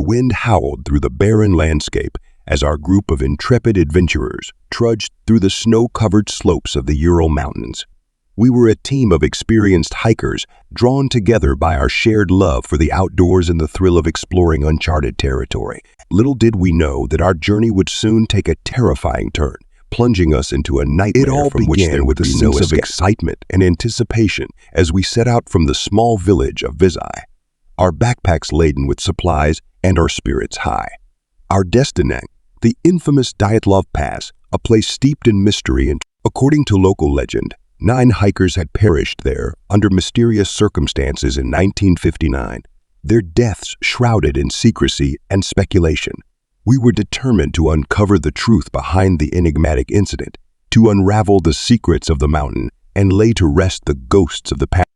wind howled through the barren landscape as our group of intrepid adventurers trudged through the snow-covered slopes of the Ural Mountains. We were a team of experienced hikers drawn together by our shared love for the outdoors and the thrill of exploring uncharted territory. Little did we know that our journey would soon take a terrifying turn, plunging us into a nightmare. It all began with a sense of excitement and anticipation as we set out from the small village of Vizhai, our backpacks laden with supplies and our spirits high. Our destination, the infamous Dyatlov Pass, a place steeped in mystery, and according to local legend, 9 hikers had perished there under mysterious circumstances in 1959, their deaths shrouded in secrecy and speculation. We were determined to uncover the truth behind the enigmatic incident, to unravel the secrets of the mountain and lay to rest the ghosts of the past.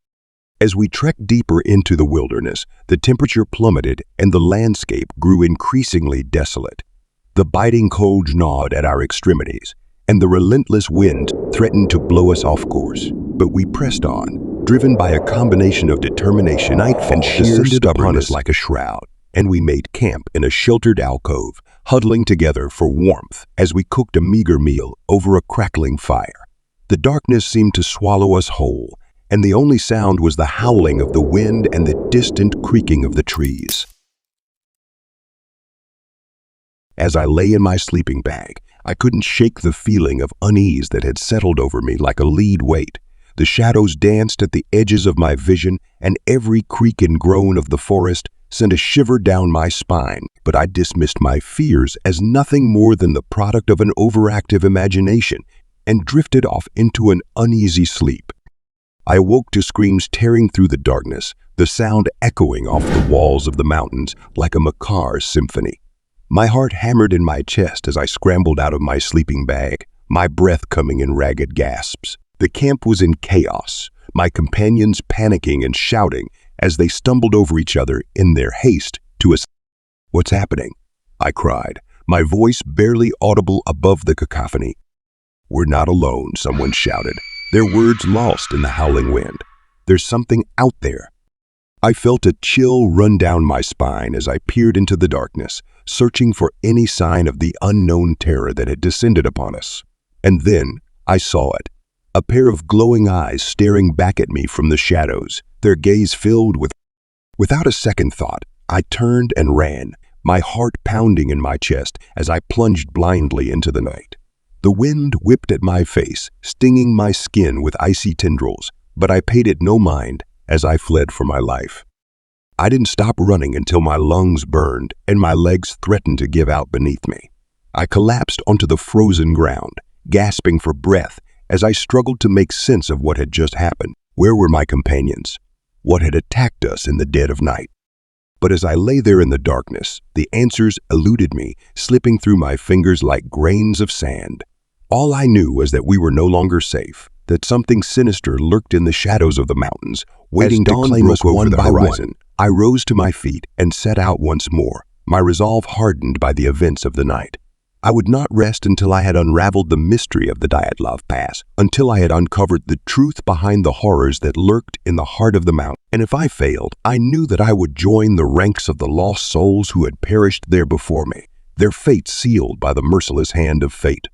As we trekked deeper into the wilderness, the temperature plummeted and the landscape grew increasingly desolate. The biting cold gnawed at our extremities, and the relentless wind threatened to blow us off course. But we pressed on, driven by a combination of determination and sheer stubbornness like a shroud, and we made camp in a sheltered alcove, huddling together for warmth as we cooked a meager meal over a crackling fire. The darkness seemed to swallow us whole, and the only sound was the howling of the wind and the distant creaking of the trees. As I lay in my sleeping bag, I couldn't shake the feeling of unease that had settled over me like a lead weight. The shadows danced at the edges of my vision, and every creak and groan of the forest sent a shiver down my spine. But I dismissed my fears as nothing more than the product of an overactive imagination and drifted off into an uneasy sleep. I awoke to screams tearing through the darkness, the sound echoing off the walls of the mountains like a macabre symphony. My heart hammered in my chest as I scrambled out of my sleeping bag, my breath coming in ragged gasps. The camp was in chaos, my companions panicking and shouting as they stumbled over each other in their haste to escape. "What's happening?" I cried, my voice barely audible above the cacophony. "We're not alone," someone shouted, their words lost in the howling wind. "There's something out there." I felt a chill run down my spine as I peered into the darkness, searching for any sign of the unknown terror that had descended upon us. And then I saw it, a pair of glowing eyes staring back at me from the shadows, their gaze filled with... Without a second thought, I turned and ran, my heart pounding in my chest as I plunged blindly into the night. The wind whipped at my face, stinging my skin with icy tendrils, but I paid it no mind as I fled for my life. I didn't stop running until my lungs burned and my legs threatened to give out beneath me. I collapsed onto the frozen ground, gasping for breath as I struggled to make sense of what had just happened. Where were my companions? What had attacked us in the dead of night? But as I lay there in the darkness, the answers eluded me, slipping through my fingers like grains of sand. All I knew was that we were no longer safe, that something sinister lurked in the shadows of the mountains, waiting to claim us one by one. I rose to my feet and set out once more, my resolve hardened by the events of the night. I would not rest until I had unraveled the mystery of the Dyatlov Pass, until I had uncovered the truth behind the horrors that lurked in the heart of the mountain. And if I failed, I knew that I would join the ranks of the lost souls who had perished there before me, their fate sealed by the merciless hand of fate.